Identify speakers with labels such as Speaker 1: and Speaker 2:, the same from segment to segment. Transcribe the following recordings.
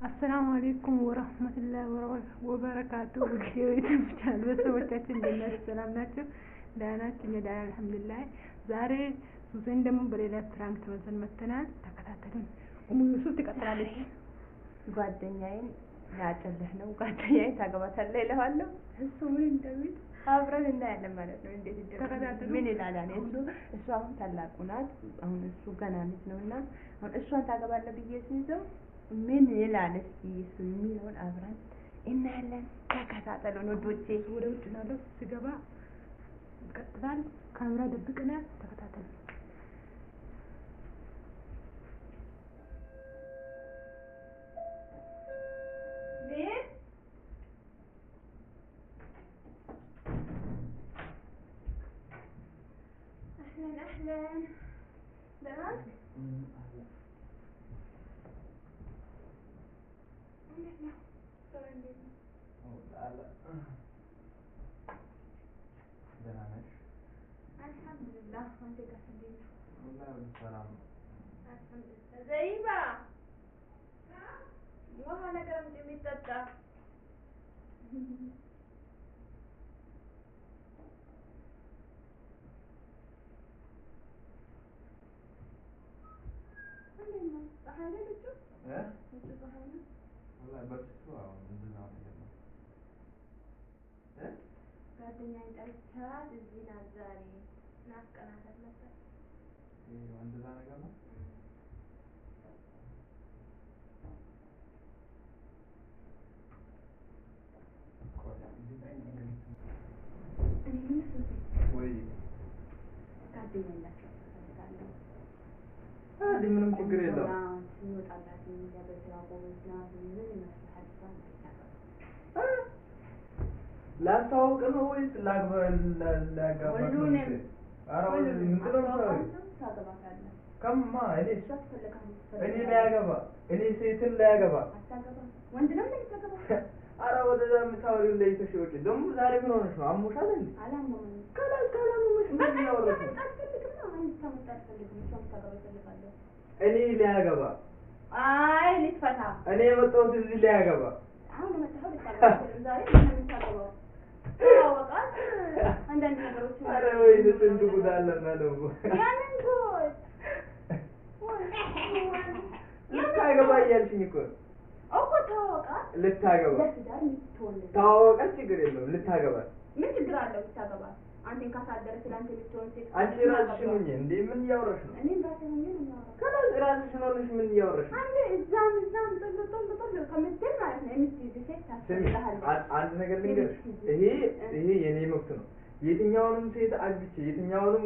Speaker 1: السلام عليكم ورحمة الله وبركاته. ዩቲዩብ ቻናል በሰዎቻችን እንደናችሁ ሰላም ናችሁ? ደህና ናችሁ? እኛ ደህና አልሐምዱሊላህ። ዛሬ ሱዜን ደግሞ በሌላ ፕራንክ ተመልሰን መጥተናል። ተከታተሉን። ኡሙ ዩሱፍ ትቀጥላለች።
Speaker 2: ጓደኛዬን ላጨልህ ነው። ጓደኛዬን ታገባታለህ እለዋለሁ። እሱ ምን እንደሚል አብረን እናያለን ማለት ነው። እንዴት ይደረጋል? ምን ይላል? እሱ አሁን ታላቁ ናት። አሁን እሱ ገና ልጅ ነውና አሁን እሷን ታገባለህ ብዬ ሲይዘው ምን ይላል? እስኪ እሱ የሚለውን አብረን እናያለን። ተከታተሉን ወዶቼ።
Speaker 1: ወደ ውጭ ነው ሲገባ ይቀጥላል። ካሜራ ደብቀናል። ተከታተሉ።
Speaker 2: أهلا تمام؟ الحمد لله. وانت كيف
Speaker 3: والله بالسلام.
Speaker 2: الحمد لله. زيبة وهلا كرمتي متتا صحيح لك
Speaker 3: ايه؟
Speaker 2: انت صحيح؟
Speaker 3: والله بس شو من زمان كده. ايه؟
Speaker 2: ጓደኛዬ ጠርቻት እዚህ ናት ዛሬ ናፍቀናታል ነበር።
Speaker 3: ايه እንደዛ ነገር ነው? هذه من مشكلة لا. لا سوق إنه ويس لا قبل
Speaker 2: ولونم.
Speaker 3: أروح من كلام سوي. كم ما إني لا قبل إني سيتم لا قبل.
Speaker 2: وانت لم تقبل.
Speaker 3: أرى وده مثال اللي تشوفه دم زاري من هون شو عمو شالن.
Speaker 2: على مو.
Speaker 3: كلام مش مهم يا ولد. إني لا قبل.
Speaker 2: اللي تفتح.
Speaker 3: إني متوسط اللي لا قبل.
Speaker 2: عاود ما تحاول تقبل زاري من تقبل. وقت عندنا نقروش.
Speaker 3: أرى وين تنتو بدال لنا لو.
Speaker 2: يا من قول.
Speaker 3: ልታገባ እያልሽኝ እኮ
Speaker 2: እኮ ታወቃ
Speaker 3: ልታገባ
Speaker 2: ለትዳር የምትሆን
Speaker 3: ታወቃ ችግር የለውም ልታገባ
Speaker 2: ምን ችግር አለው ልታገባ አንተን ካሳደረ ስለአንተ የምትሆን ሴት
Speaker 3: አንቺ ራስሽን ሁኚ እንዴ ምን እያወራሽ ነው
Speaker 2: እኔ ራሴ ሆኜ ነው የማወራው
Speaker 3: ከላስ ራስሽን ሆነሽ ምን እያወራሽ ነው
Speaker 2: አንተ እዛም ጥል ከምትል ማለት ነው የምትይዝ ሴት ታስፈልግሃለች
Speaker 3: አንድ ነገር ልንገርሽ ይሄ የኔ መብት ነው የትኛውንም ሴት አግብቼ የትኛውንም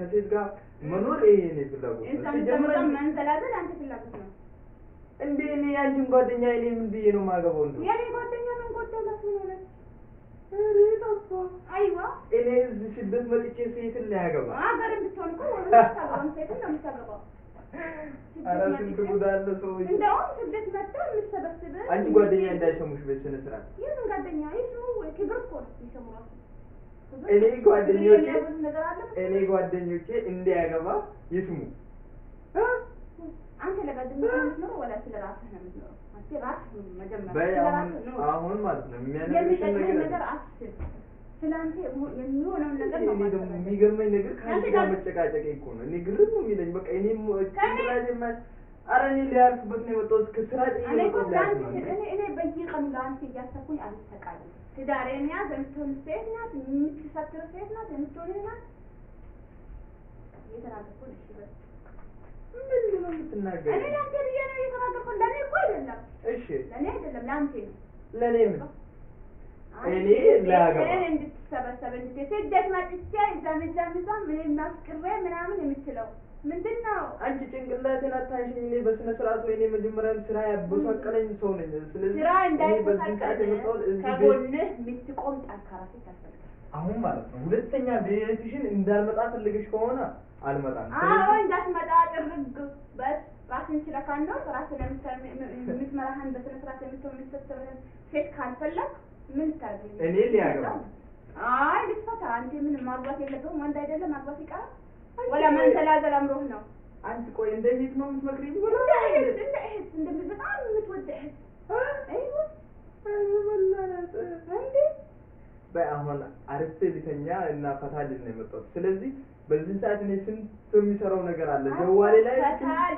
Speaker 3: ከሴት ጋር መኖር ይሄ የኔ ፍላጎት ነው
Speaker 2: ሲጀምር መንዘላዘል አንተ ፍላጎት ነው
Speaker 3: እንዴ እኔ ያንቺን ጓደኛ እኔ ምን ብዬ ነው የማገባው እንደው
Speaker 2: የኔ ጓደኛ ምን ጎደላት ምን ሆነች
Speaker 3: እሬታፋ
Speaker 2: አይዋ
Speaker 3: እኔ እዚህ ስደት መጥቼ ሴትን ላያገባ
Speaker 2: አገር እንድትሆን እኮ ወንድ ሴትን ነው የምታገባው
Speaker 3: ኧረ ስንት ጉድ አለ ሰውዬ
Speaker 2: እንደውም ስደት መጥተህ የምትሰበስብ
Speaker 3: አንቺ ጓደኛ እንዳይሰሙሽ በስነ ስርዓት
Speaker 2: የምን ጓደኛ ይስሙ ወይ ክብር እኮ ነው የሚሰሙ ራሱ
Speaker 3: እኔ ጓደኞቼ እንዲያገባ ይስሙ
Speaker 2: አንተ ለጓደኞች ነው የምትኖረው ወላ ስለራስህ ነው የምትኖረው? አንተ ራስህ መጀመሪያ
Speaker 3: አሁን ማለት ነው የሚያነግርሽ
Speaker 2: ነገር አስብ። ስለአንተ የሚሆነውን ነገር ነው
Speaker 3: ማለት ነው። የሚገርመኝ ነገር ከአንቺ ጋር መጨቃጨቄ እኮ ነው። እኔ ግርም ነው የሚለኝ በቃ እኔም ኧረ እኔ ሊያርፍበት ነው የወጣሁት ከስራ
Speaker 2: እኔ በየቀኑ ለአንተ እያሰብኩኝ አልሰቃይም። ትዳሬን ያዝ የምትሆን ሴት ናት፣ የምትሰትር ሴት ናት፣ የምትሆን ናት። እየተናገርኩ ነው። እሺ በል
Speaker 3: ምንድን ነው የምትናገሪው?
Speaker 2: እኔ ለአንተ ብዬ ነው እየተናገርኩ ለእኔ እኮ አይደለም።
Speaker 3: እሺ
Speaker 2: ለእኔ አይደለም ለአንተ ነው።
Speaker 3: ለእኔ ምን እኔ ላገባ
Speaker 2: እንድትሰበሰብ ስደት መጥቼ እዛም ምን ማስቅሬ ምናምን የምትለው ምንድን ነው?
Speaker 3: አንቺ ጭንቅላቴን አታንሽኝ። እኔ በስነ ስርዓት ወይ እኔ መጀመሪያም ስራ ያበሳቀለኝ ሰው ነኝ። ስለዚህ
Speaker 2: ስራ እንዳይበሳቀል ከጎንህ የምትቆም ጠንካራ ሴት ታስፈልጋለች።
Speaker 3: አሁን ማለት ነው ሁለተኛ ቤትሽን እንዳልመጣ ፈልገሽ ከሆነ አልመጣም።
Speaker 2: አዎ እንዳትመጣ ጥርግ በስ ራስን ችለካን ነው ራስን የምትመራህን በስነ ስርዓት የምትሰጥርህን ሴት ካልፈለግ ምን ታደርጊ?
Speaker 3: እኔ ሊያገባ
Speaker 2: አይ ልትፈታ አንተ ምን ማግባት የለብህም ወንድ አይደለም ማግባት ይቀራል ወላ መንተላዘል አምሮህ ነው
Speaker 3: አንቺ ቆይ እንደዚህ ነው የምትመክሪኝ? ወላ
Speaker 2: እንደ እህት በጣም የምትወድ እህት
Speaker 3: ልተኛ እና ፈታ ልል ነው የመጣሁት። ስለዚህ በዚህ ሰዓት እኔ ስንት የሚሰራው ነገር አለ ጀዋሌ ላይ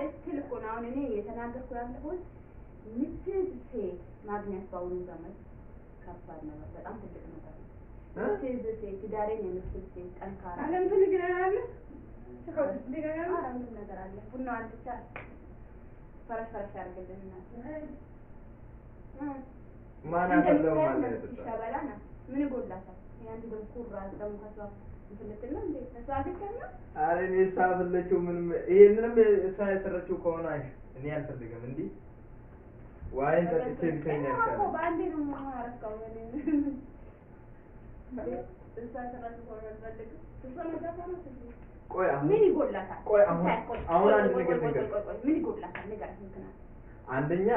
Speaker 2: ልትል እኮ ነው አሁን እኔ የተናገርኩ ያለሁት ምትዝ ሴት ማግኘት በአሁኑ ዘመን ከባድ ነው፣ በጣም ትልቅ ነገር ነው። ምትዝ ሴት ትዳሬን የምትል ሴት ጠንካራ
Speaker 1: አለም ትልግናለ ተቆጥ ትልግናለ
Speaker 2: አለም ነገር አለ ቡና አንጥቻ ፈረሽ ያርግልኝና
Speaker 3: ማን አፈለው ማለት ነው
Speaker 2: ሻባላና ምን ይጎላታል? ያን ደግሞ ኩራዝ ደግሞ ከሷ እንትልትል ነው እንዴ ተሳግተና
Speaker 3: አረ እኔ ሳብለችው ምንም ይሄንንም ሳይሰረችው ከሆነ እኔ አልፈልግም እንዴ ዋይን ተጥቼ ቢተኛ ይችላል
Speaker 2: እኮ ባንዴ ነው ማራስካው እዛ ተራሱ ሆነ ፈልግ ቆይ ምን ይጎላታል?
Speaker 3: ቆይ አሁን አንድ ነገር
Speaker 2: ምን ይጎላታል? ነገር ምክንያት
Speaker 3: አንደኛ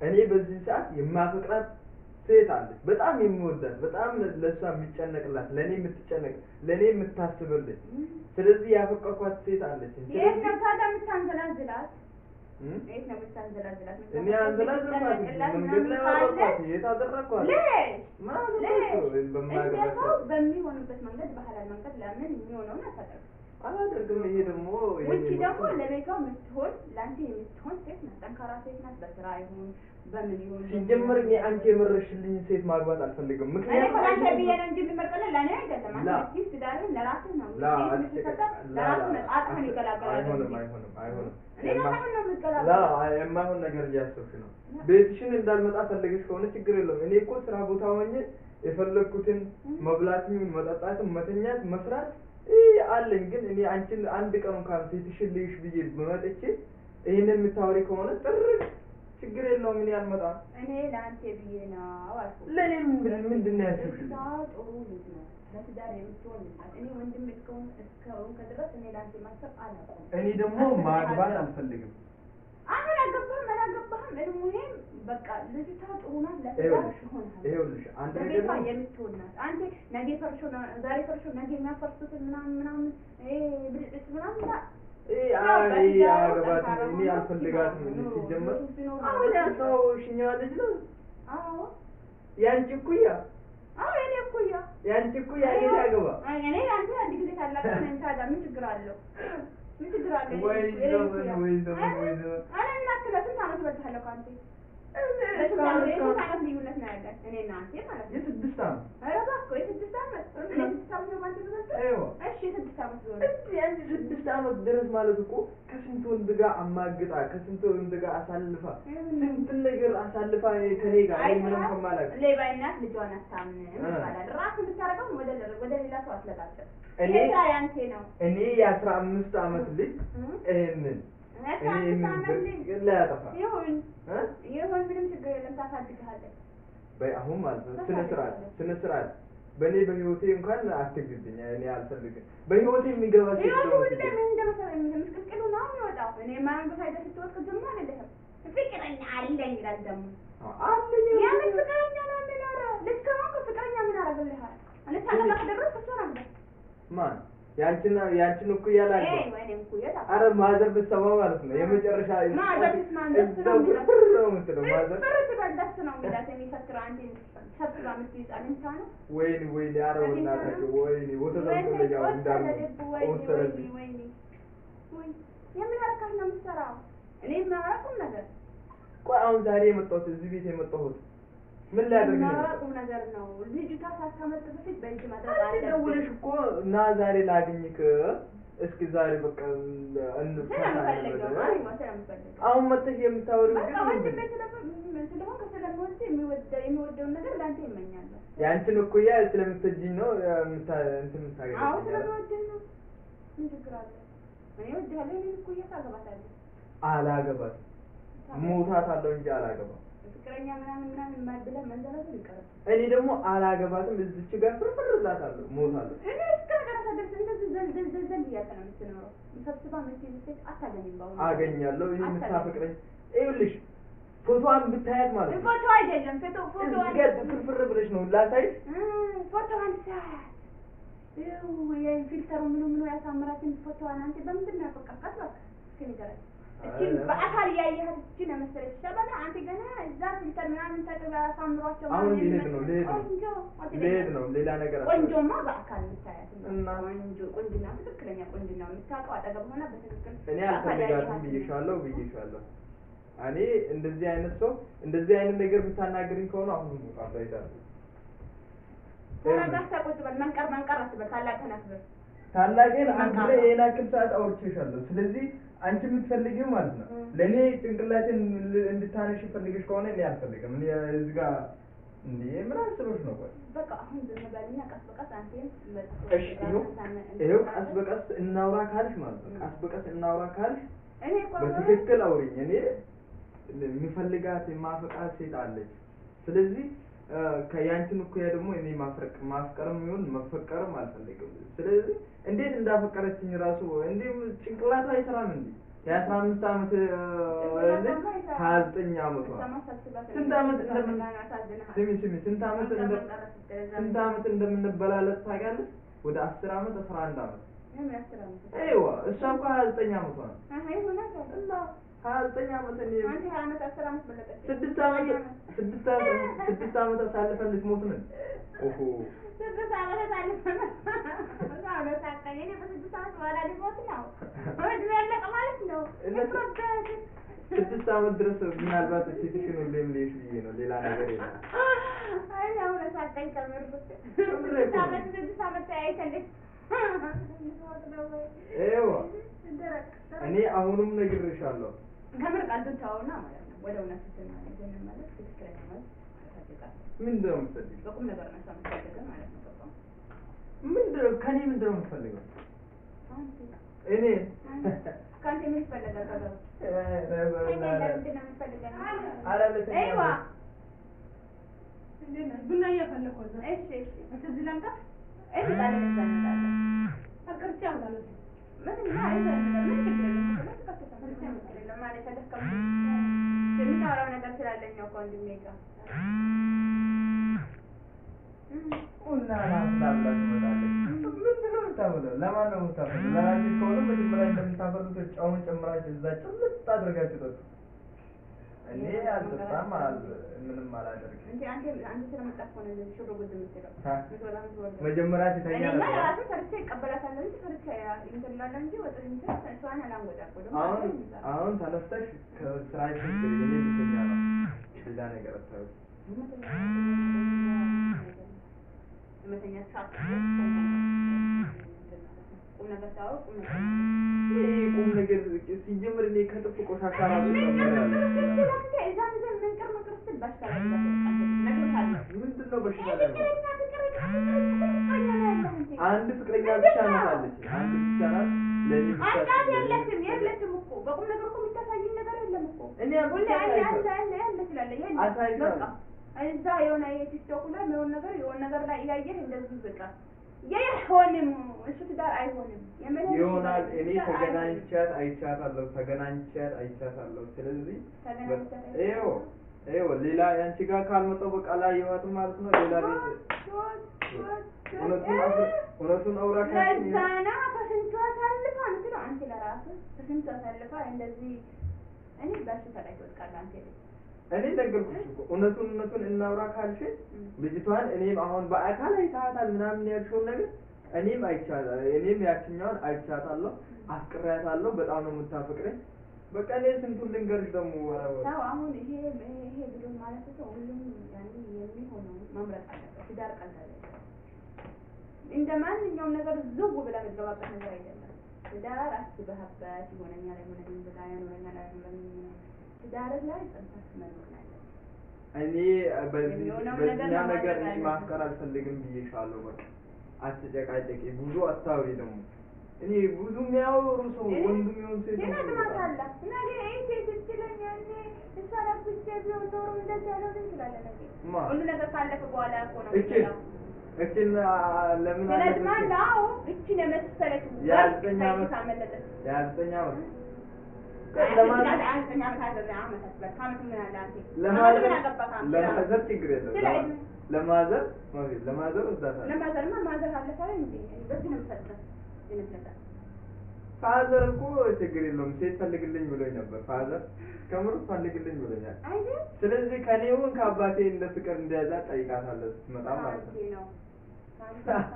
Speaker 3: እኔ በዚህ ሰዓት የማፈቅራት ሴት አለች፣ በጣም የምወዳት፣ በጣም ለሷ የሚጨነቅላት፣ ለኔ የምትጨነቅ፣ ለኔ የምታስብልኝ። ስለዚህ ያፈቀርኳት ሴት አለች።
Speaker 2: የት ነው ታዲያ የምታንዘላዝላት? የት ነው የምታንዘላዝላት?
Speaker 3: እኔ አንዘላዝላት መንገድ ላይ አወጣኋት፣ የት አደረኳት?
Speaker 2: በሚሆንበት መንገድ ባህላዊ መንገድ ለምን የሚሆነውን አታደርግም?
Speaker 3: አላደርግም። ይሄ ደግሞ
Speaker 2: ውጪ ደግሞ ለቤቷ የምትሆን ለአንቺ የምትሆን ሴት ናት፣ ጠንካራ ሴት ናት። በስራ ይሁን በምን ይሁን
Speaker 3: ሲጀምር እኔ አንቺ የመረሽልኝ ሴት ማግባት አልፈልግም። ምክንያቱም
Speaker 2: አንተ ቢየ ነው እንጂ የምመርጠው ለኔ አይደለም። አንተ ትዳርን ለራስህ ነው ለራስህ ነው አጥተን ይገላገላል።
Speaker 3: አይሆንም።
Speaker 2: እኔ ለምን ነው የምትገላገለው?
Speaker 3: የማይሆን ነገር እያሰብሽ ነው። ቤትሽን እንዳልመጣ ፈልገሽ ከሆነ ችግር የለውም። እኔ እኮ ስራ ቦታ ሆኜ የፈለኩትን መብላትም መጠጣትም መተኛት መስራት አለኝ። ግን እኔ አንቺን አንድ ቀን እንኳን ሴትሽን ልይሽ ብዬ በመጥቼ ይሄንን የምታወሪ ከሆነ ጥርቅ ችግር የለውም። እኔ አልመጣም።
Speaker 2: እኔ ለአንተ ብዬ ነው አልኩ።
Speaker 3: ለኔ ምንድን ነው ያሰብሽው?
Speaker 2: ጥሩ ልጅ ነው፣ ለትዳር የምትሆን ልጅ ናት። እኔ ወንድም እስከሆን ከድረስ እኔ ለአንተ ማሰብ አላውቅም።
Speaker 3: እኔ ደግሞ ማግባት አልፈልግም።
Speaker 2: አሁን አላገባህም እድሜም በቃ ልጅቷ ጥሩ ናት፣ ለትዳር ይሆናል።
Speaker 3: ይኸውልሽ አንተ
Speaker 2: ለቤቷ የምትሆን ናት። አንተ ነገ ፈርሾ ዛሬ ፈርሾ ነገ የሚያፈርሱትን ምናምን ብልጭልጭ ምናምን
Speaker 3: አያገባትም። እኔ አልፈልጋትም። ሲጀመር አሁን ያሰው ሽኛዋ ልጅ ነው።
Speaker 2: አዎ
Speaker 3: ያንቺ እኩያ
Speaker 2: የኔ እኩያ
Speaker 3: ያንቺ እኩያ እኔ ያገባ
Speaker 2: እኔ አንተ አንድ ጊዜ ታላቅ ነኝ። ታዲያ ምን ችግር አለው? ምን ችግር አለው?
Speaker 3: ወይ ዘመን
Speaker 2: እኔ እናክለ ስንት ዓመት በልጣለሁ ከአንተ? የስንት ዓመት ልዩነት ነው ያለን እኔና አንተ ማለት ነው?
Speaker 3: የስድስት ዓመት።
Speaker 2: ኧረ እባክህ የስድስት ዓመት እኔ ስድስት ዓመት ነው ባንተ በልጠው? እሺ የስድስት ዓመት ቢሆን
Speaker 3: አንቺ ስድስት ዓመት ድረስ ማለት እኮ ከስንት ወንድ ጋር አማግጣ ከስንት ወንድ ጋር አሳልፋ ስንት ነገር አሳልፋ ከኔ ጋር ምንም ከማላውቅ
Speaker 2: ሌባ እናት ልጇን አታምንም ይባላል። ራስህ ብታረገው ወደ ሌላ ሰው አትለቃቅም።
Speaker 3: እኔ
Speaker 2: ያንተ ነው።
Speaker 3: እኔ የ15 ዓመት ልጅ ይሄንን ላያጠፋ
Speaker 2: ይሁን ምንም ችግር የለም፣ ታሳድግሃለህ።
Speaker 3: በይ አሁን ማለት ነው ስነ ስርዓት በእኔ በህይወቴ እንኳን አትግብኝ። እኔ አልፈልግም። በህይወቴ የሚገባ
Speaker 2: ምን እንደመሰለኝ ምስቅልቅሉ ነው የሚወጣው። እኔ ማን በፋይዳ ስትወስድ ደግሞ አይደለም ፍቅረኛ አለኝ ይላል ደግሞ
Speaker 3: አለኝ።
Speaker 2: የምን ፍቅረኛ ነው የሚኖረው? ልጅ ከሆንክ ፍቅረኛ ምን አደረግልሃል? እኔ ታላቅ ደረስ እሱ ነው
Speaker 3: ማን ያንቺን እኩያ ላገ አረ ማዘር ብትሰማ ማለት ነው የመጨረሻ
Speaker 2: ማዘር
Speaker 3: ነው የምትለው። ማዘር
Speaker 2: ደስ ነው የሚላት የሚፈክረው አንተ ሰብስባ የምትይዛል እንታ ነው።
Speaker 3: ወይኔ አረ ወናታቸው ወይኔ ወተዘለያው እንዳሉ ወሰረልኝ።
Speaker 2: ወይኔ የምን አረካሽ ነው የምትሰራው? እኔ የማወራው ነገር
Speaker 3: ቆይ አሁን ዛሬ የመጣሁት እዚህ ቤት የመጣሁት ምን ላደርግ ነው?
Speaker 2: ማራቁም ነገር ነው። ልጅቷ ሳታመጥ በፊት በእጅ ማድረግ አለ።
Speaker 3: ደውለሽ እኮ እና ዛሬ ላግኝክ እስኪ ዛሬ በቃ አሁን መጥተሽ የምታወሪው ግን
Speaker 2: የሚወደውን ነገር ለአንተ ይመኛል።
Speaker 3: ያንቺን እኩያ ስለምትወጂኝ ነው እንትን የምታገኝ?
Speaker 2: አዎ ስለምወድህ ነው። ምን ችግር አለ? እኔ እወድሃለሁ። እኔን እኩያ ታገባታለህ?
Speaker 3: አላገባትም። ሞታታለሁ እንጂ አላገባም።
Speaker 2: ፍቅረኛ ምናምን ብለህ መንዘላዘል ይቀራል።
Speaker 3: እኔ ደግሞ አላገባትም። እዚች ጋር ፍርፍር እላታለሁ፣ ሞታለሁ።
Speaker 2: እኔ እስከ መጨረሻ ድረስ እንደዚህ ዘል እያልክ ነው የምትኖረው። ሰብስባ የምትይዝ ሴት አታገኝም። በአሁኑ
Speaker 3: አገኛለሁ። ይሄ የምታፈቅረኝ ይኸውልሽ፣ ፎቶዋን ብታያት ማለት ነው።
Speaker 2: ፎቶ አይደለም ፎቶዋን
Speaker 3: ጋር ፍርፍር ብለሽ ነው ላሳይሽ።
Speaker 2: ፎቶዋን ሳያት ፊልተሩ ምኑ ያሳምራትን ፎቶዋን አንተ በምንድን ነው ያፈቀርካት? እባክህ እስኪ ንገረኝ። እቺን በአካል ያያያት እቺን መሰለች ሸበላ አንተ ገና እዛ ፊልተር ምናምን ተቀበላ ሳምሯቸው
Speaker 3: አሁን ልሄድ ነው ሌላ ነገር
Speaker 2: ቆንጆማ በአካል የምታያት እና ቆንጆና ትክክለኛ ቆንጆና የምታውቀው አጠገብ ሆና በትክክል
Speaker 3: እኔ አልፈልጋትም ብዬሻለሁ እኔ እንደዚህ አይነት ሰው እንደዚህ አይነት ነገር ብታናገሪኝ ከሆነ አሁን ሙጣ ይታል
Speaker 2: ተረጋግታ ቁጭ በል መንቀር አትበል ታላቅህን አክብር
Speaker 3: ታላቅህን አንተ የና ክፍሳት አውርቼሻለሁ ስለዚህ አንቺ የምትፈልጊው ማለት ነው ለኔ ጭንቅላቴን እንድታነሽ ፈልገሽ ከሆነ እኔ አልፈልግም እኔ እዚህ ጋር እንዴ ምን አስበሽ ነው ቆይ
Speaker 2: በቃ አሁን በመባልና ቀስ በቀስ አንተን
Speaker 3: እሺ ይሄው ቀስ በቀስ እናውራ ካልሽ ማለት ነው ቀስ በቀስ እናውራ ካልሽ
Speaker 2: እኔ
Speaker 3: በትክክል አውሪኝ እኔ የሚፈልጋት የማፈቃት ሴት አለች ስለዚህ ከያንቺን እኮ ያ ደግሞ እኔ ማፍቀርም ይሁን መፈቀርም አልፈልግም ስለዚህ እንዴት እንዳፈቀረችኝ ራሱ እንዴ ጭንቅላቷ አይሰራም እንዴ የ15 አመት ልጅ 29 አመቷ ስንት አመት እንደምንበላለጥ ታውቂያለሽ ወደ 10 አመት 11 አመት አይዋ እሷ እኮ 29 አመቷ ነው እና 29 አመት እኔ
Speaker 2: አንተ አመት 10 አመት በለጠች
Speaker 3: 6 አመት አሳልፈን ልትሞት ነው ኦሆ
Speaker 2: 6 አመት አሳልፈን አሁን ታውቃለህ እኔ በ6 አመት በኋላ ልሞት ነው እድሜ ያለቀ ማለት ነው
Speaker 3: 6 አመት ድረስ ምናልባት ሴትሽን ሁሌም ልይሽ ብዬ ነው ሌላ ነገር የለም
Speaker 2: አይ አሁን ታውቃኝ ከምርበት 6 አመት አይተልኝ
Speaker 3: ኤዋ እኔ አሁንም ነግሬሻለሁ
Speaker 2: ከምር ቃልቱን ታውና ማለት ነው ወደ እውነት ስትናገር ማለት ትክክለኛ ማለት
Speaker 3: ምንድን ነው የምትፈልጊው
Speaker 2: በቁም ነገር ነው የምትፈልገው ማለት ነው በቃ
Speaker 3: ምንድን ነው ከኔ ምንድን ነው የምትፈልገው እኔ
Speaker 2: ካንተ ምን ትፈልጋለህ ታዲያ አይዋ
Speaker 1: ቡና እየፈለኩ ነው
Speaker 2: እሺ
Speaker 1: እዚህ ለምጣ
Speaker 2: እሺ ታለቀሰ
Speaker 1: አቅርቻ አውላለሁ
Speaker 2: ምን ማለት ተደከም የምታወራው ነገር ስላለኝ ነው ወንድሜ ጋር
Speaker 3: እና ናፍላላት መጣለች ምንድን ነው የምታበለው ለማን ነው የምታበለው ለራስሽ ከሆነ መጀመሪያ እንደምታበሉት ጫውን ጨምራችሁ እዛ ጭልጥ አድርጋችሁ ጠጡ እኔ አልጠጣም ምንም አላደርግም
Speaker 2: እንዴ አንተ ስለምጣፈው ነው እንደዚህ ሽሮ ጉድ የምትለው
Speaker 3: መጀመሪያ ትተኛ
Speaker 2: ነበር እኔ ራሴ ሰርቼ እቀበላታለሁ እንጂ ሰርቼ እንትን እንጂ ወጥ እንትን እሷን አላንጎዳቆም
Speaker 3: አሁን ተነስተሽ ከስራሽ ትገኝ እኔ ልተኛ ነው ሌላ ነገር አታውቂ መተኛ ሰዓት ቁም ነገር ታውቁ ቁም ነገር ሲጀምር እኔ ከጥፍ ቆሻሻ ራሱ ምንድነው በሽታ ላይ አንድ ፍቅረኛ ብቻ ናት አለች አንድ ብቻ ናት ለኔ ብቻ የለችም እኮ በቁም ነገር እኮ የሚታሳየኝ ነገር የለም እኮ እኔ ሁሌ ያለ ስላለ በቃ እዛ የሆነ የቲክቶክ ላይ የሆነ ነገር ላይ ያየህ እንደዚህ በቃ የሆነም እሱ ትዳር አይሆንም ይሆናል እኔ ተገናኝቻት አይቻታለሁ ስለዚህ ይኸው ሌላ ያንቺ ጋር ካልመጣሁ በቃ ላይ ይወጣ ማለት ነው ሌላ ቤት እውነቱን አውራሻችን ለዛና ከስንቱ አሳልፋ እንትን አንተ ለራስህ ከስንቱ አሳልፋ እንደዚህ እኔ በሽታ ላይ ትወድቃለህ አንተ እኔ ነገርኩሽ እኮ እውነቱን እናውራ ካልሽ ልጅቷን እኔም አሁን በአካል አይታታል ምናምን ያልሽው ነገር እኔም ያችኛውን አይቻታለሁ አፍቅሬያታለሁ በጣም ነው የምታፈቅረኝ በቃ እኔ ስንቱን ልንገርሽ ደግሞ ታው አሁን ይሄ ብሎ ማለት ነው ሁሉም ያኔ የሚሆነው መምረጥ አለበት ትዳር ቀላል እንደማንኛውም ነገር ዝው ብላ መገባባት ነገር አይደለም ትዳር አስበህበት ይሆነኛል አይሆነኝም ብላ ያኖረኛል አይሆነኝም ትዳር ላይ ጽንፈት መኖር ነው እኔ በዚህኛ ነገር ማፍቀር አልፈልግም ብዬሻለሁ በቃ አትጨቃጨቂ ብዙ አታውሪ ደግሞ እኔ ብዙ የሚያወሩ ሰው ወንድም ይሁን ሴት ነው ተማታላ ነገ እኔ ትችለኛ እኔ እንሰራው ቢሆን ኖሮ እንደዚህ ያለው ይችላል ነገር ሁሉ ነገር ካለፈ በኋላ እኮ ነው እቺን ለምን አለማው እቺን የመሰለች ያልተኛ ለማዘር ችግር የለም ለማዘር ማዘር እዛታ ለማዘርማ ማዘር አለ ታዲያ እንዴ በዚህ ነው የምፈጠር ይመስላል ፋዘር እኮ ችግር የለውም ሴት ፈልግልኝ ብሎኝ ነበር። ፋዘር ከምር ፈልግልኝ ብሎኛል። ስለዚህ ከኔውን ከአባቴ እንደ ፍቅር እንደያዛ ጠይቃታለሁ ስትመጣ ማለት ነው።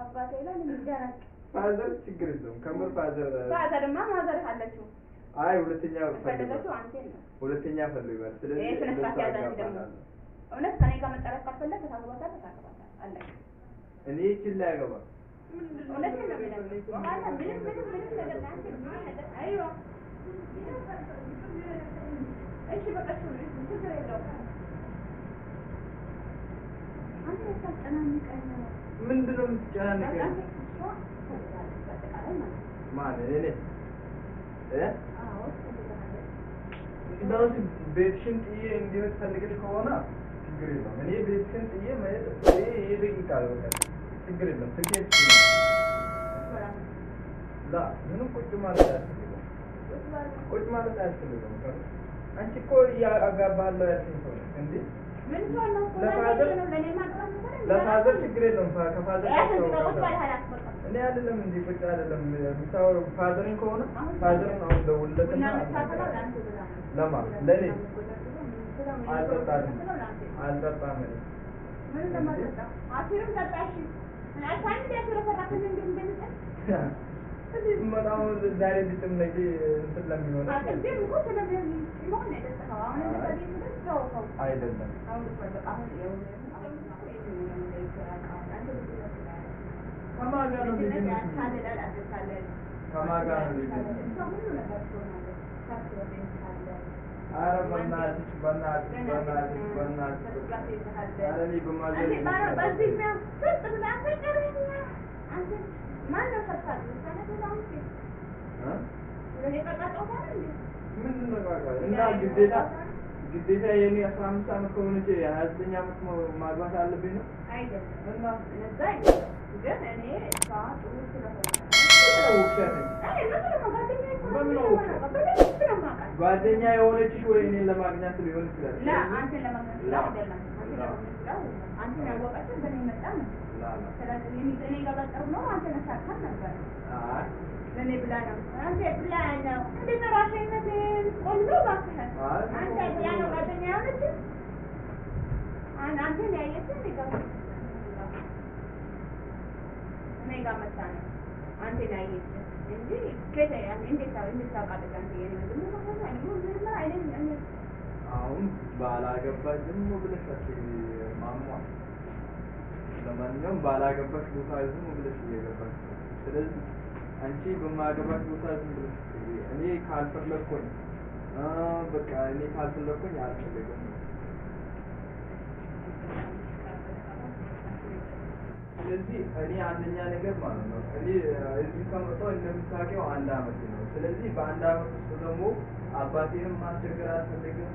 Speaker 2: አባቴ ላይ እንደራቅ
Speaker 3: ፋዘር ችግር የለውም ከምር ፋዘርማ
Speaker 2: ማዘር አለችው።
Speaker 3: አይ ሁለተኛ
Speaker 2: ፈልገው አንተ ነው
Speaker 3: ሁለተኛ ፈልጓል። ስለዚህ
Speaker 2: እውነት ከኔ ጋር መጣላት ካልፈለክ ታግባታለህ አለ። እኔ
Speaker 3: እቺን ላይ ያገባ
Speaker 2: እውነት ነው ምንም ነገር አንተ አይዋ እሺ በቃ ችግር የለውም። አንተ ታጨናንቀኝ
Speaker 3: ምንድነው የምትጨናንቀኝ? ማለት እኔ እንደዚህ ቤትሽን ጥዬ እንዲወጥ ፈልገሽ ከሆነ ችግር የለም። እኔ ቤትሽን ጥዬ ማለት ይሄ ደቂቃ ነው በቃ ችግር የለም። ትኬት ላ ምንም ቁጭ ማለት አያስፈልግም። ቁጭ ማለት አያስፈልግም። አንቺ እኮ እያጋባለሁ ያልሽኝ ሰው ነሽ እንዴ?
Speaker 2: ምን ነው
Speaker 3: ለፋዘር ችግር የለም። ከፋዘር እኔ አይደለም እንዴ ቁጭ አይደለም የምታወራው ፋዘርን ከሆነ ፋዘርን አሁን ደውልለትና ለማ ለኔ አልጠጣም
Speaker 2: ምን ለማጠጣ አሲርም ጠጣሽ አሳን ደረሰራከን እንደምንጠጣ እዚህ
Speaker 3: መጣው ዛሬ ቢጥም ነገ እንትን ለሚሆነው
Speaker 2: አጥንቴ እኮ ስለዚህ ይሞን እንደተሰራው አሁን እንደዚህ ነው
Speaker 3: አይደለም
Speaker 2: አሁን በቃ አሁን
Speaker 3: ከማን ጋር ነው ልጅነት? ከማን ጋር ነው ልጅነት? ኧረ በእናትሽ ኧረ እኔ በማዘን ምንድን ነው እና ግዴታ የኔ 15 ዓመት ከሆነች 29 ዓመት ማግባት አለብኝ ነው?
Speaker 2: አይደለም እና ግን እኔ ጥሩ
Speaker 3: ጓደኛ የሆነችሽ ወይ እኔን ለማግኘት ሊሆን ይችላል።
Speaker 2: አንተን ለማግኘት አይደለም። አንተን ያወቀችው በእኔ መጣ ነው። ስለዚህ እኔ ጋር በጥሩ ነው አንተን ሳካን ነበር። ለኔ ብላ ነው አንተ ብላ ነው እንዴት ራስህን ቆንጆ ባክህ አንተ ብላ ነው ጓደኛ የሆነችው አንተን ያየችው እኔ ጋር መጣ ነው አንተን ያየችው እንጂ ከዛ እንዴት ታውቃለህ? አንተ የኔ ወንድም ነው ማለት ነው ምን አይደለም።
Speaker 3: አሁን ባላገባሽ ዝም ብለሽ ማማ ለማንኛውም ባላገባሽ ቦታ ዝም ብለሽ እየገባሽ ስለዚህ አንቺ በማገባሽ ቦታ ዝም ብለሽ እኔ ካልፈለኩኝ በቃ እኔ ካልፈለኩኝ አልፈልግም። ስለዚህ እኔ አንደኛ ነገር ማለት ነው እኔ እዚህ ከመጣሁ እንደምታውቂው 1 አመት ነው። ስለዚህ በ1 አመት ውስጥ ደግሞ አባቴንም ማስቸገር አልፈልግም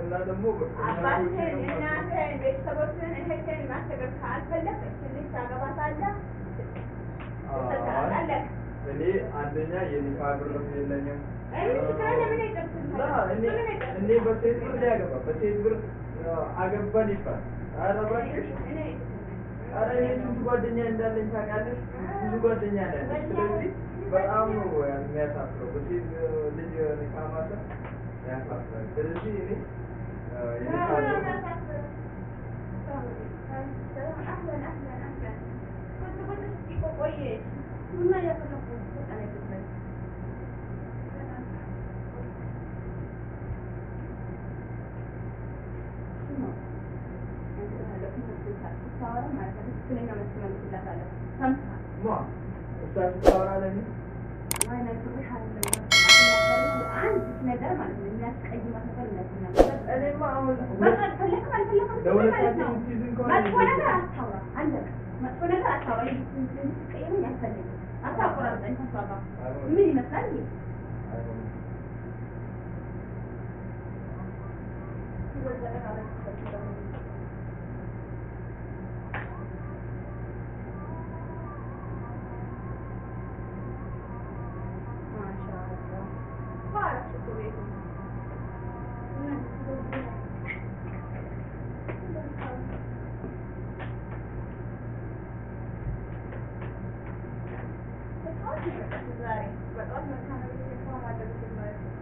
Speaker 3: እና ደግሞ
Speaker 2: አባቴን እናንተ ቤተሰቦችን እህቴን ማስቸገር ካልፈለግ ትንሽ ታገባታለህ።
Speaker 3: እኔ አንደኛ የኒካ ብርም የለኝም። እኔ በሴት ብር ሊያገባ በሴት ብር አገባን ይባል ኧረ እባክሽ ኧረ እኔ ስንት ጓደኛ እንዳለኝ ታውቂያለሽ? ብዙ ጓደኛ እንዳለኝ። ስለዚህ በጣም ነው የሚያሳፍረው በሴት ልጅ ኒካ ማሰር ያሳፍራል። ስለዚህ እኔ
Speaker 2: ዛሬ በጣም መልካም ነው የሰው አደረገ ማለት ነው።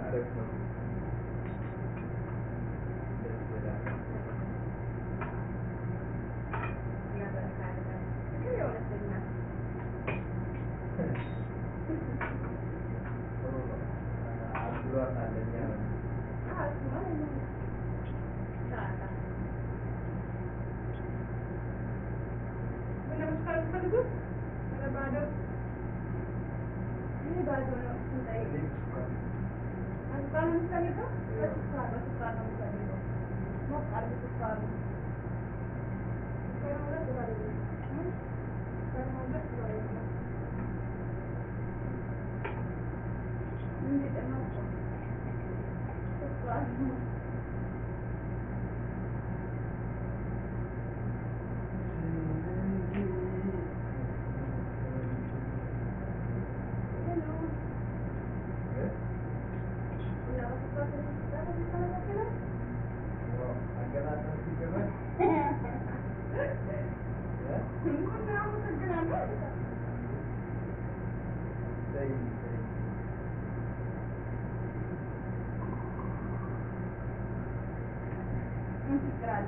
Speaker 3: አሪፍ ነው። ደስ ይላል።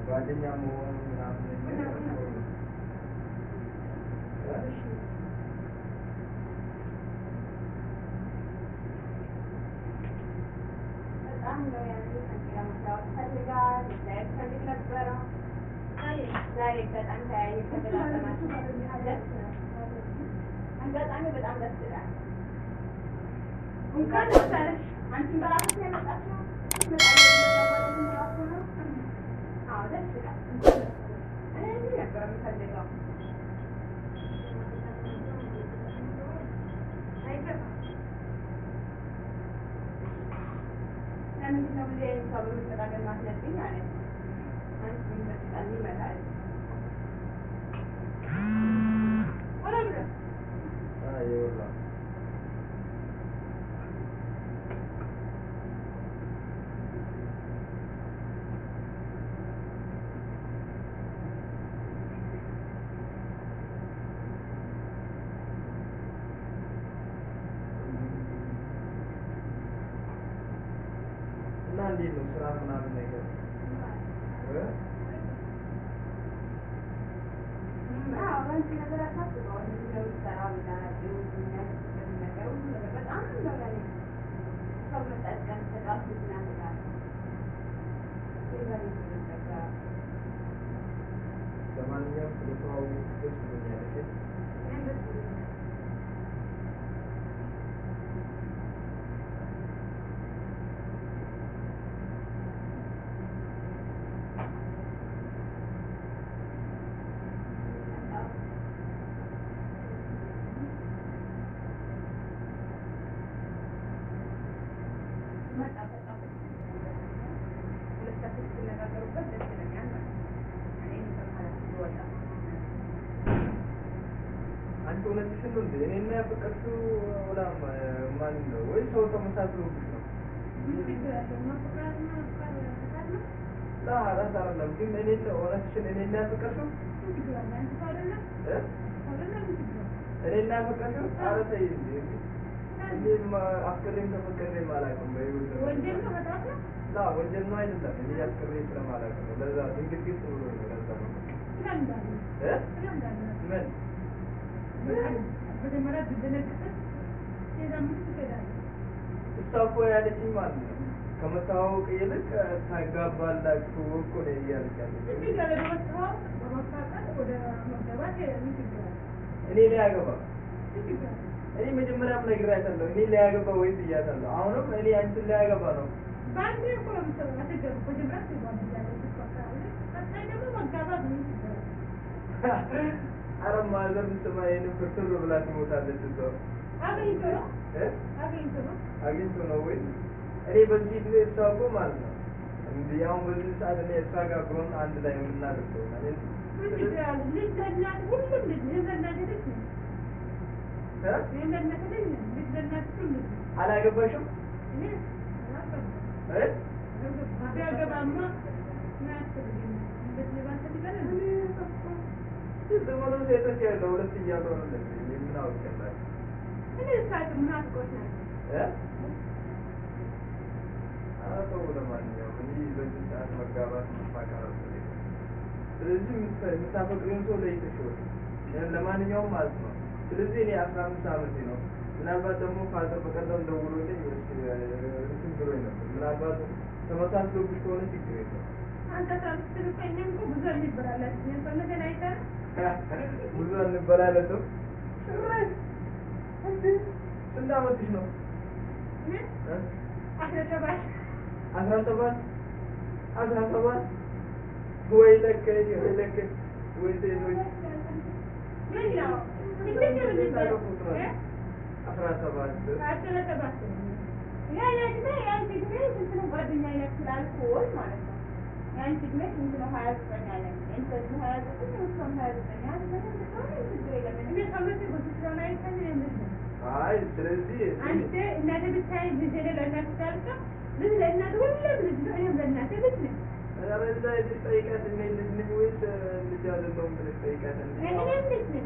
Speaker 3: ጓደኛ መሆኑ ምናምን
Speaker 2: በጣም ነው ያለው ከመስራት ፈልጋል ፈልግ ነበረ ዛሬ በጣም ታያየ ከበላተናችሁ ደስ ነው አጋጣሚ በጣም ደስ ይላል እንኳን ታረሽ አንቺን በራስሽ ያመጣችው አዎ ደስ ይላል እኔ እንዲህ ነበር የምፈልገው ለምንድን ነው ጊዜ ሰው በመጠቃቀም ማስለብኝ ማለት ነው አንቺ በጣም ይመጣል
Speaker 3: ይወላ እና እንዴት ነው ስራ ምናምን ነገር ለማንኛውም ስለተዋወቁ ደስ ብሎኛል። አንቺ እውነትሽን ነው እንዴ? እኔና ያፈቀርሽው ወላ ማን ነው? ወይ ሰው ተመሳስሎብሽ ነው? ራስ አይደለም ግን እኔና እውነትሽን እኔና ያፈቀርሽው እኔና ያፈቀርሽው ኧረ ተይ እንጂ እኔማ አፍቅሬም ተፈቅሬም አላውቅም። ወንጀል ነው በጣም ነው። ወንጀል ነው አይደለም። እኔ አፍቅሬ ስለማላውቅ ነው። ለዛ ድንግጥግጥ ብሎ ነው ለዛ ነው። ምን መጀመሪያ እሷ እኮ ያለችኝ ማለት ነው ከመተዋወቅ ይልቅ ታጋባላችሁ እኮ ነው እያለች ያለችኝ። እኔ ሊያገባ እኔ መጀመሪያም ነግሬያታለሁ። እኔ ሊያገባ ወይስ እያታለሁ። አሁንም እኔ አንቺን ሊያገባ ነው። ኧረ ማዘር ስማ ይሄንን ፍርፍር ብላ ትሞታለች እዛው። አግኝቶ ነው ወይ? እኔ በዚህ ጊዜ እሷ እኮ ማለት ነው እንዲህ አሁን በዚህ ሰዓት እኔ እሷ ጋር ብሆን አንድ ላይ ነው የምናደርገው። አላገባሽም? ዘመኑ ሴቶች ያለው ሁለት እያለው ነው ምን አውቄላችሁ ተው። ለማንኛውም እኔ በዚህ ሰዓት መጋባት መፋቀር አልፈልግም። ስለዚህ የምታፈቅሪውን ሰው ለይተሽ ወቂ። ለማንኛውም ማለት ነው። ስለዚህ እኔ 15 ዓመቴ ነው። ምናልባት ደግሞ ፋዘር በቀደም ደውሎልኝ እንትን ብሎኝ ነበር። ምናልባት ተመሳስሎብሽ ከሆነ ችግር የለም። ብዙ አንበላለትም። ስንት ዓመትሽ ነው? 17 ወይ ለከኝ ወይ ለከኝ ወይ ሴቶች 17 ስለዚህ አንተ እናቴ ብታይ ልጅ ለእናቴ ታልካ ልጅ ለእናቴ ሁሌም ልጅ ነው። እኔም ለእናቴ ልጅ ነኝ። እዛ ሄደሽ ጠይቃት እኔ ልጅ ነኝ ወይስ ልጅ አይደለሁም ብለሽ ጠይቃት። እኔም ልጅ ነኝ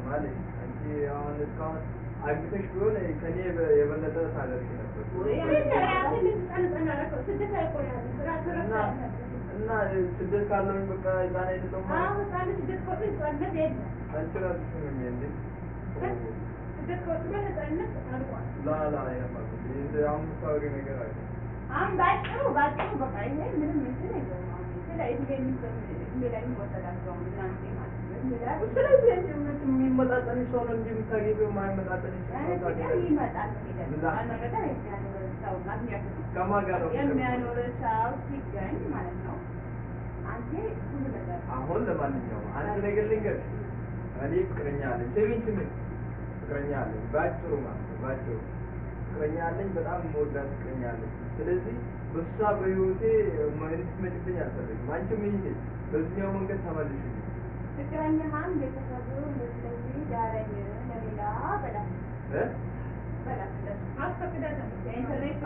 Speaker 3: ማለት አንቺ አሁን እስካሁን አግኝተሽ ቢሆን ከእኔ የበለጠ ታደርጊ ነበር። እና ስደት ካለሁኝ በቃ ህፃን አይደለሁም ማለት አንቺ እራስሽ ነኝ እንዴ? ላ አሁን የምታወሪው ነገር አለ። አሁን ባጭሩ በቃ ይሄ ምንም እንትን የለውም። ስለ እድሜ የሚወሰዳቸው እናንተ ማለት ነው። ስለዚህ የሚመጣጠን ሰው ነው እንጂ የምታገቢው የማይመጣጠን ሰው ይመጣል። ከማን ጋር ነው የሚያኖር ሰው ሲገኝ ማለት ነው። አንተ ሁሉ ነገር አሁን ለማንኛውም አንድ ነገር ልንገርሽ። እኔ ፍቅረኛ አለኝ። ስሚኝ ፍቅረኛ አለኝ። ባጭሩ ማለት ነው ባጭሩ ፍቅረኛ አለኝ። በጣም የምወዳት ፍቅረኛ አለኝ። ስለዚህ በሷ በህይወቴ እንድትመጭብኝ አልፈልግም። አንቺም ይሄ በዚህኛው መንገድ ተመልሽ። ፍቅረኛህን ቤተሰቡ ስለዚህ ዳረኝ ለሌላ በላት የኢንተርኔት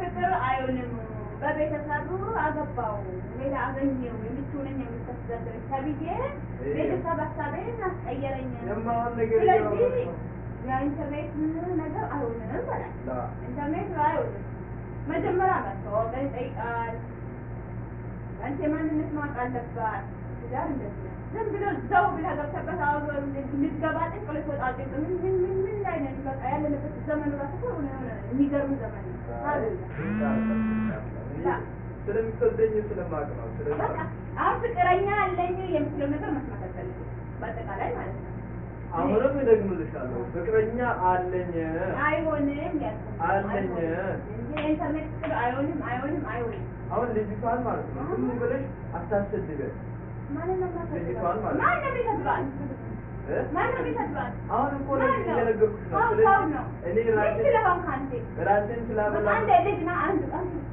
Speaker 3: ፍቅር አይሆንም። በቤተሰቡ አገባው ሌላ አገኘው የምትሆነኝ የምታስተዳድረኝ ተብዬ ቤተሰብ ሀሳቤን አስቀየረኝ። ስለዚህ የኢንተርኔት ነገር አይሆንም በላት። ኢንተርኔት አይሆንም። መጀመሪያ መተዋወቅ ይጠይቃል። አንተ ማንነት ማወቅ አለባት። ትዳር እንደዚህ ነው። ዝም ብሎ ዘው ብለህ ገብተህበት አሁን ልትገባ ጥንቅል ወጣ ምን ላይ ነን? በቃ ያለንበት ዘመኑ ራሱ ሆነ የሚገርም ዘመን ነው። ስለምትወደኝ ስለማውቅ ነው። ስለዚህ አሁን ፍቅረኛ አለኝ የምትለው ነገር መስማት አልፈልግም በአጠቃላይ ማለት ነው። አሁንም እደግምልሻለሁ ፍቅረኛ አለኝ አይሆንም አለኝ የኢንተርኔት ፍቅር አይሆንም። አሁን ልጅቷን ማለት ነው ዝም ብለሽ አታስደድገሽ። ማንንም ልጅቷን ማለት ማንንም ይሰጥባል። አሁን እኮ ነው እየነገርኩሽ ነው። ስለዚህ እኔ ራሴን ስላበላ አንተ ልጅ ነህ አንተ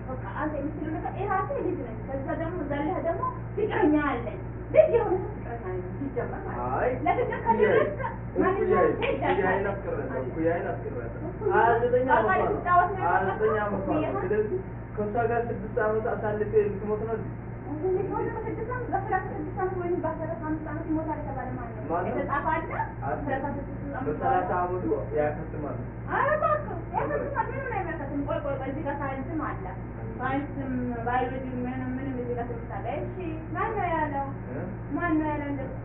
Speaker 3: በቃ አንተ የምትለው ነገር እራሴ ልጅ ነኝ። ከዛ ደግሞ ዘለህ ደግሞ ፍቅረኛ አለኝ ልጅ የሆነ ፍቅረኛ አለኝ ሲጀመር ማለት ለፍቅር ከደረስክ ማንኛውም ያይና ስለዚህ ከእሷ ጋር 6 ዓመት አሳልፌ ልትሞት ነው። በ30 ዓመቱ ያከትማል። ሳይንስም ባዮሎጂ ምንም እዚህ ጋር ትምታለህ። እሺ ማነው ያለው እንደዚህ?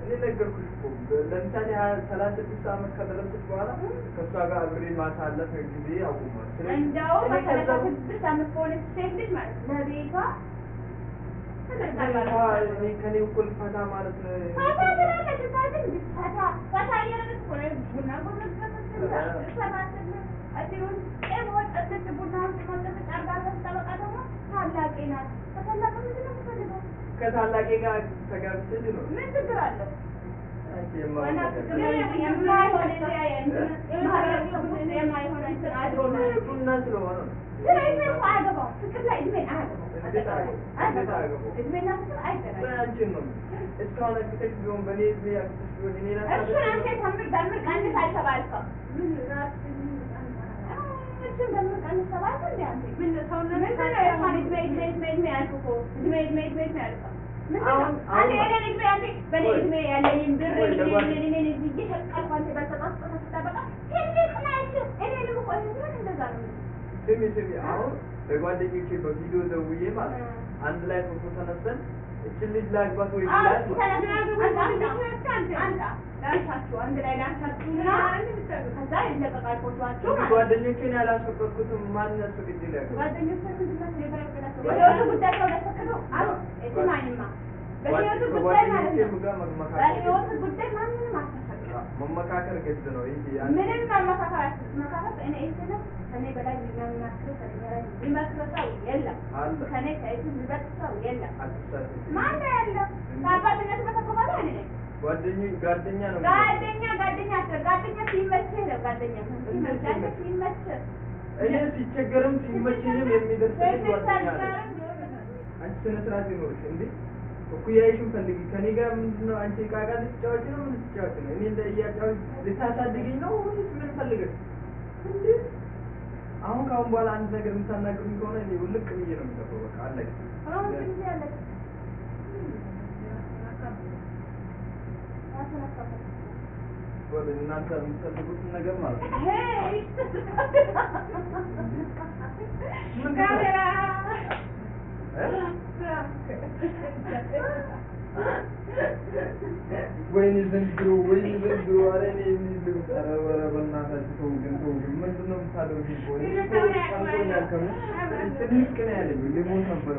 Speaker 3: እኔ ነገርኩሽ እኮ ለምሳሌ 36 ዓመት ከደረሰች በኋላ ከእሷ ጋር አብሬ ማሳለፍ ጊዜ አቁሟል።
Speaker 2: እንደው በ36 ዓመት ከሆነች ሴት ልጅ ማለት ነው ለቤቷ
Speaker 3: ከኔ እኩል ፈታ ማለት ነው። ከታላቄ ጋር ተጋብተሽ ነው
Speaker 2: ምን ችግር አለው?
Speaker 3: ስሚ አሁን ለጓደኞቼ በቪዲዮ ደውዬ ማለት አንድ ላይ ፎቶ ተነስተን እችን ልጅ ላግባት ወይ ይላል ጓደኞቼን ያላስፈቀድኩትም ማን ያስፈቅድ ይላል መመካከር ግድ ነው።
Speaker 2: ምንም መመካከር እኔ እዚህ ከኔ በላይ የሚመክር ሰው የለም። ከኔ ከእሱ የሚበልጥ ሰው የለም። ማን ያለው ከአባትነት በተቆማለ እኔ
Speaker 3: ጓደኛ ነው።
Speaker 2: ጓደኛ ሲመችህ ነው ጓደኛ ሲመችህ
Speaker 3: እኔ ሲቸገርም ሲመችህም የሚደርስልኝ ጓደኛ ነው። አንቺ ስነ ስርዓት ይኖርሽ እንዴ እኩያይሽን ፈልጊ። ከኔ ጋር ምንድነው አንቺ ቃቃ ልትጫወቺ ነው? ምን ልትጫወቺ ነው? እኔ እንደ እያጫወች ልታሳድጊኝ ነው ወይስ ምን ፈልገሽ እንዴ? አሁን ካሁን በኋላ አንድ ነገር የምታናግሩኝ ከሆነ እኔ ውልቅ ብዬ ነው የምጠፋው። በቃ አለኝ።
Speaker 2: አሁን እንዴ ያለ
Speaker 3: ወደ እናንተ የምትፈልጉትን ነገር ማለት ነው። ምን ካሜራ ወይኔ ዘንድሮ ኧረ እኔ የሚል ኧረ በእናታችሁ ተው ግን ምንድን ነው የምታደርጉኝ? ትንሽ ቀን ያለኝ ሊሞት ነበር።